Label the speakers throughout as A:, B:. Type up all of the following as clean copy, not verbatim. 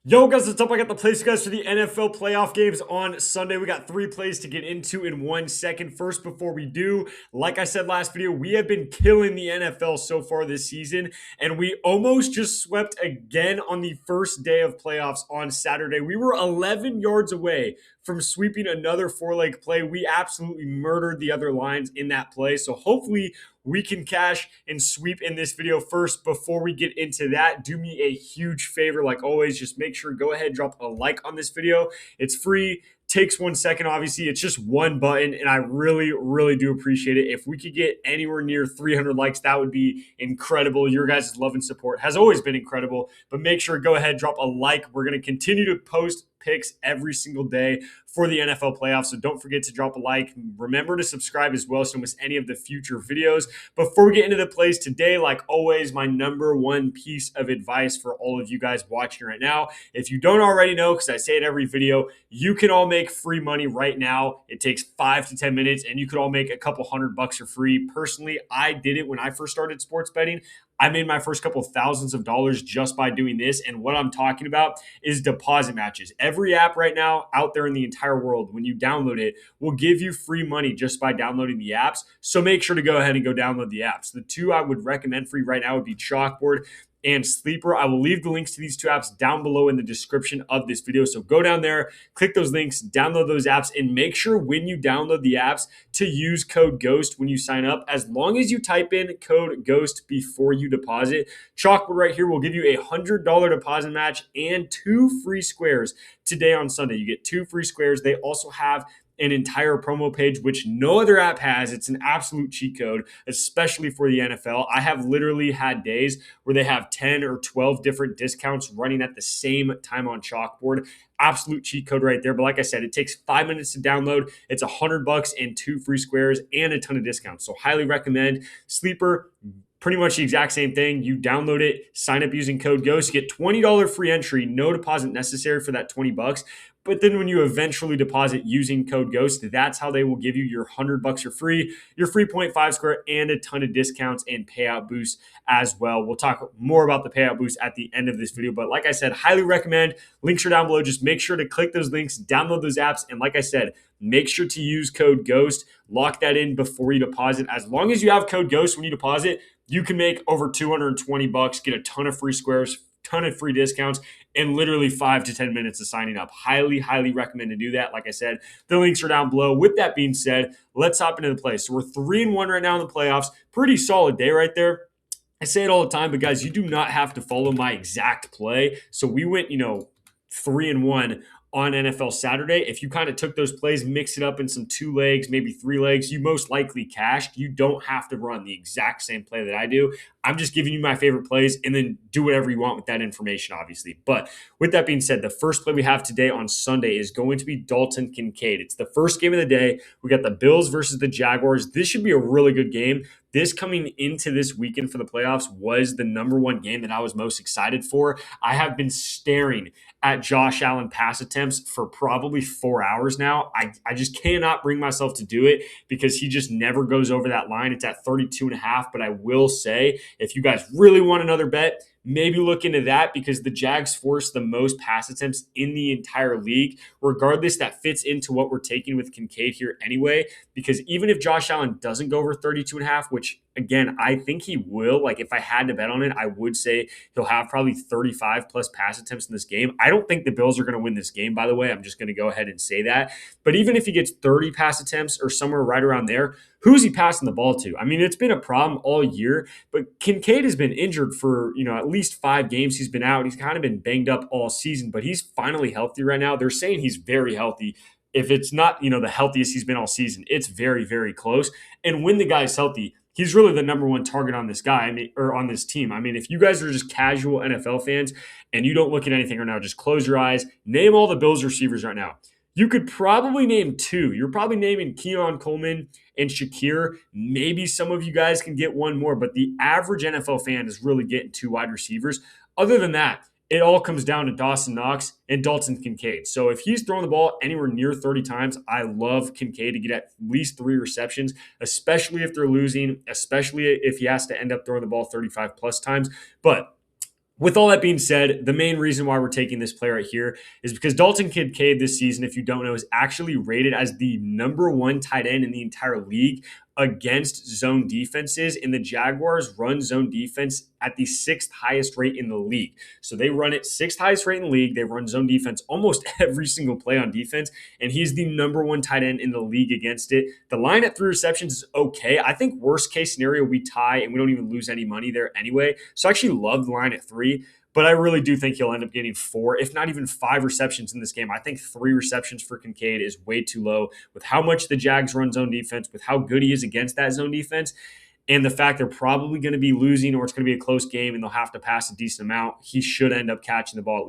A: Yo, guys, what's up? I got the plays, guys, for the NFL playoff games on Sunday. We got 3 plays to get into in 1 second. First, before we do, like I said last video, we have been killing the NFL so far this season, and we almost just swept again on the first day of playoffs on Saturday. We were 11 yards away from sweeping another four-leg play. We absolutely murdered the other lines in that play, so hopefully we can cash and sweep in this video. First, before we get into that, do me a huge favor. Like always, just make sure, go ahead, drop a like on this video. It's free, takes 1 second. Obviously, it's just one button, and I really do appreciate it. If we could get anywhere near 300 likes, that would be incredible. Your guys' love and support has always been incredible, but make sure, go ahead, drop a like. We're going to continue to post picks every single day for the NFL playoffs, so don't forget to drop a like. Remember to subscribe as well so you don't miss any of the future videos. Before we get into the plays today, like always, my number one piece of advice for all of you guys watching right now, if you don't already know, because I say it every video, you can all make free money right now. It takes 5 to 10 minutes, and you could all make a couple $100 for free. Personally, I did it when I first started sports betting. I made my first couple thousands of dollars just by doing this. And what I'm talking about is deposit matches. Every app right now out there in the entire world, when you download it, will give you free money just by downloading the apps. So make sure to go ahead and go download the apps. The two I would recommend for you right now would be Chalkboard and Sleeper. I will leave the links to these two apps down below in the description of this video. So go down there, click those links, download those apps, and make sure when you download the apps to use code GHOST when you sign up. As long as you type in code GHOST before you deposit, Chalkboard right here will give you a $100 deposit match and 2 free squares today on Sunday. You get 2 free squares. They also have an entire promo page, which no other app has. It's an absolute cheat code, especially for the NFL. I have literally had days where they have 10 or 12 different discounts running at the same time on Chalkboard. Absolute cheat code right there. But like I said, it takes 5 minutes to download. It's $100 and 2 free squares and a ton of discounts. So highly recommend. Sleeper, pretty much the exact same thing. You download it, sign up using code GHOST, you get $20 free entry, no deposit necessary for that $20. But then when you eventually deposit using code GHOST, that's how they will give you your $100 for free, your free 0.5 square, and a ton of discounts and payout boosts as well. We'll talk more about the payout boost at the end of this video. But like I said, highly recommend. Links are down below. Just make sure to click those links, download those apps. And like I said, make sure to use code GHOST. Lock that in before you deposit. As long as you have code GHOST when you deposit, you can make over $220, get a ton of free squares, ton of free discounts, in literally 5 to 10 minutes of signing up. Highly recommend to do that. Like I said, the links are down below. With that being said, let's hop into the play. So we're 3-1 right now in the playoffs. Pretty solid day right there. I say it all the time, but guys, you do not have to follow my exact play. So we went, 3-1 on NFL Saturday. If you kind of took those plays, mix it up in some 2 legs, maybe 3 legs, you most likely cashed. You don't have to run the exact same play that I do. I'm just giving you my favorite plays and then do whatever you want with that information, obviously. But with that being said, the first play we have today on Sunday is going to be Dalton Kincaid. It's the first game of the day. We got the Bills versus the Jaguars. This should be a really good game. This coming into this weekend for the playoffs was the number one game that I was most excited for. I have been staring at Josh Allen pass attempts for probably 4 hours now. I just cannot bring myself to do it because he just never goes over that line. It's at 32.5, but I will say, if you guys really want another bet, maybe look into that because the Jags force the most pass attempts in the entire league. Regardless, that fits into what we're taking with Kincaid here anyway, because even if Josh Allen doesn't go over 32.5, which again, I think he will. Like if I had to bet on it, I would say he'll have probably 35 plus pass attempts in this game. I don't think the Bills are going to win this game, by the way. I'm just going to go ahead and say that. But even if he gets 30 pass attempts or somewhere right around there, who's he passing the ball to? I mean, it's been a problem all year, but Kincaid has been injured for, at least 5 games. He's been out. He's kind of been banged up all season, but he's finally healthy right now. They're saying he's very healthy. If it's not, the healthiest he's been all season, it's very close. And when the guy's healthy, he's really the number one target on this guy, or on this team. I mean, if you guys are just casual NFL fans and you don't look at anything right now, just close your eyes, name all the Bills receivers right now. You could probably name 2. You're probably naming Keon Coleman and Shakir. Maybe some of you guys can get one more, but the average NFL fan is really getting 2 wide receivers. Other than that, it all comes down to Dawson Knox and Dalton Kincaid. So if he's throwing the ball anywhere near 30 times, I love Kincaid to get at least 3 receptions, especially if they're losing, especially if he has to end up throwing the ball 35 plus times. But With all that being said, the main reason why we're taking this player right here is because Dalton Kincaid this season, if you don't know, is actually rated as the number one tight end in the entire league against zone defenses. And the Jaguars run zone defense at the sixth highest rate in the league. So they run it sixth highest rate in the league. They run zone defense almost every single play on defense. And he's the number one tight end in the league against it. The line at 3 receptions is okay. I think worst case scenario, we tie and we don't even lose any money there anyway. So I actually love the line at 3. But I really do think he'll end up getting 4, if not even 5 receptions in this game. I think 3 receptions for Kincaid is way too low with how much the Jags run zone defense, with how good he is against that zone defense, and the fact they're probably going to be losing or it's going to be a close game and they'll have to pass a decent amount. He should end up catching the ball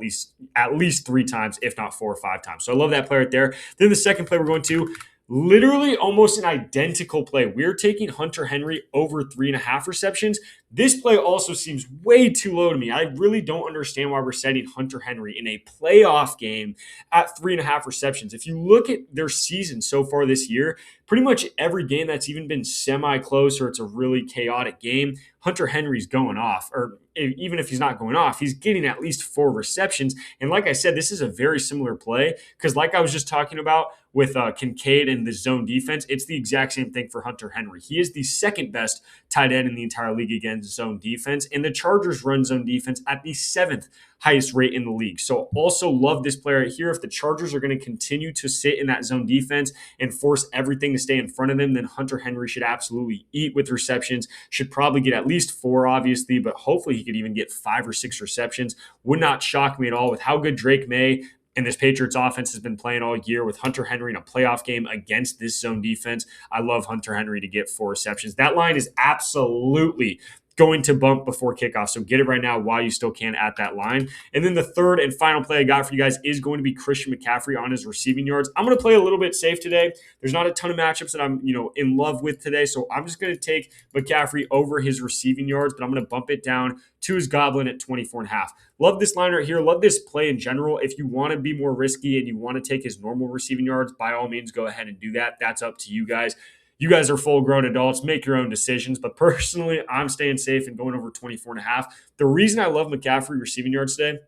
A: at least 3 times, if not 4 or 5 times. So I love that play right there. Then the second play we're going to, literally almost an identical play. We're taking Hunter Henry over 3.5 receptions. This play also seems way too low to me. I really don't understand why we're setting Hunter Henry in a playoff game at 3.5 receptions. If you look at their season so far this year, pretty much every game that's even been semi-close or it's a really chaotic game, Hunter Henry's going off. Or even if he's not going off, he's getting at least 4 receptions. And like I said, this is a very similar play because like I was just talking about with Kincaid and the zone defense, it's the exact same thing for Hunter Henry. He is the second best tight end in the entire league against zone defense, and the Chargers run zone defense at the 7th highest rate in the league. So also love this player right here. If the Chargers are going to continue to sit in that zone defense and force everything to stay in front of them, then Hunter Henry should absolutely eat with receptions, should probably get at least 4, obviously, but hopefully he could even get 5 or 6 receptions. Would not shock me at all with how good Drake May and this Patriots offense has been playing all year with Hunter Henry in a playoff game against this zone defense. I love Hunter Henry to get 4 receptions. That line is absolutely going to bump before kickoff. So get it right now while you still can at that line. And then the third and final play I got for you guys is going to be Christian McCaffrey on his receiving yards. I'm going to play a little bit safe today. There's not a ton of matchups that I'm, in love with today. So I'm just going to take McCaffrey over his receiving yards, but I'm going to bump it down to his Goblin at 24.5. Love this line right here. Love this play in general. If you want to be more risky and you want to take his normal receiving yards, by all means, go ahead and do that. That's up to you guys. You guys are full-grown adults. Make your own decisions. But personally, I'm staying safe and going over 24.5. The reason I love McCaffrey receiving yards today,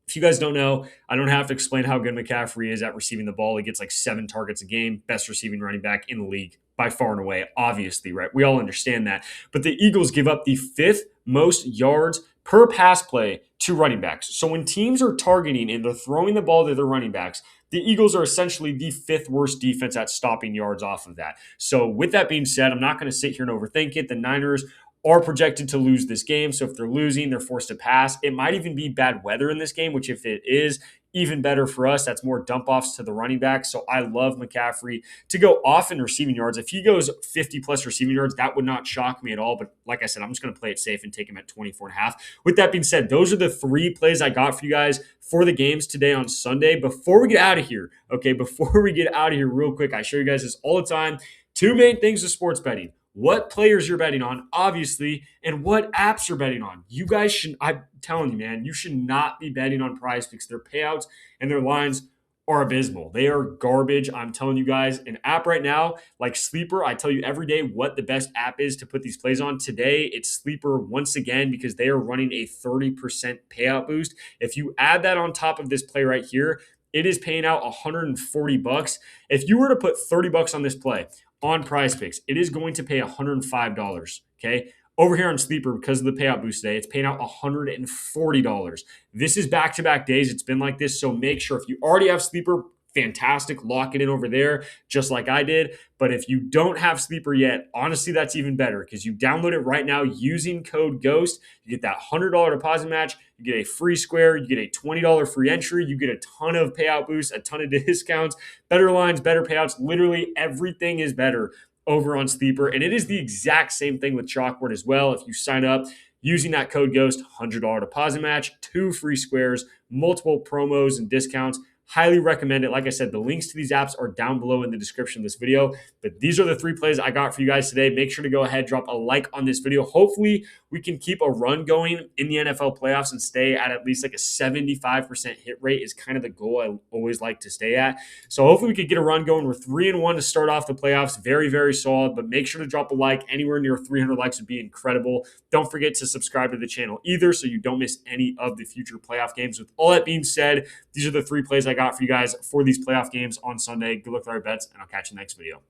A: if you guys don't know, I don't have to explain how good McCaffrey is at receiving the ball. He gets like 7 targets a game, best receiving running back in the league by far and away, obviously, right? We all understand that. But the Eagles give up the 5th most yards per pass play to running backs. So when teams are targeting and they're throwing the ball to their running backs, the Eagles are essentially the 5th worst defense at stopping yards off of that. So with that being said, I'm not going to sit here and overthink it. The Niners are projected to lose this game. So if they're losing, they're forced to pass. It might even be bad weather in this game, which if it is, even better for us. That's more dump offs to the running back. So I love McCaffrey to go off in receiving yards. If he goes 50 plus receiving yards, that would not shock me at all. But like I said, I'm just going to play it safe and take him at 24.5. With that being said, those are the 3 plays I got for you guys for the games today on Sunday. Before we get out of here, real quick, I show you guys this all the time. 2 main things with sports betting: what players you're betting on, obviously, and what apps you're betting on. You guys should, I'm telling you, man, you should not be betting on Prizepicks. Their payouts and their lines are abysmal. They are garbage. I'm telling you guys, an app right now like Sleeper, I tell you every day what the best app is to put these plays on. Today, it's Sleeper once again because they are running a 30% payout boost. If you add that on top of this play right here, it is paying out $140. If you were to put $30 on this play on Prizepicks, it is going to pay $105. Okay. Over here on Sleeper, because of the payout boost today, it's paying out $140. This is back-to-back days. It's been like this. So make sure if you already have Sleeper, fantastic, lock it in over there, just like I did. But if you don't have Sleeper yet, honestly, that's even better because you download it right now using code GHOST. You get that $100 deposit match. You get a free square. You get a $20 free entry. You get a ton of payout boosts, a ton of discounts, better lines, better payouts. Literally everything is better over on Sleeper. And it is the exact same thing with Chalkboard as well. If you sign up using that code GHOST, $100 deposit match, 2 free squares, multiple promos and discounts. Highly recommend it. Like I said, the links to these apps are down below in the description of this video. But these are the 3 plays I got for you guys today. Make sure to go ahead, drop a like on this video. Hopefully, we can keep a run going in the NFL playoffs and stay at least like a 75% hit rate is kind of the goal I always like to stay at. So hopefully we could get a run going. We're 3-1 to start off the playoffs. Very, very solid. But make sure to drop a like. Anywhere near 300 likes would be incredible. Don't forget to subscribe to the channel either so you don't miss any of the future playoff games. With all that being said, these are the 3 plays I got for you guys for these playoff games on Sunday. Good luck with our bets, and I'll catch you next video.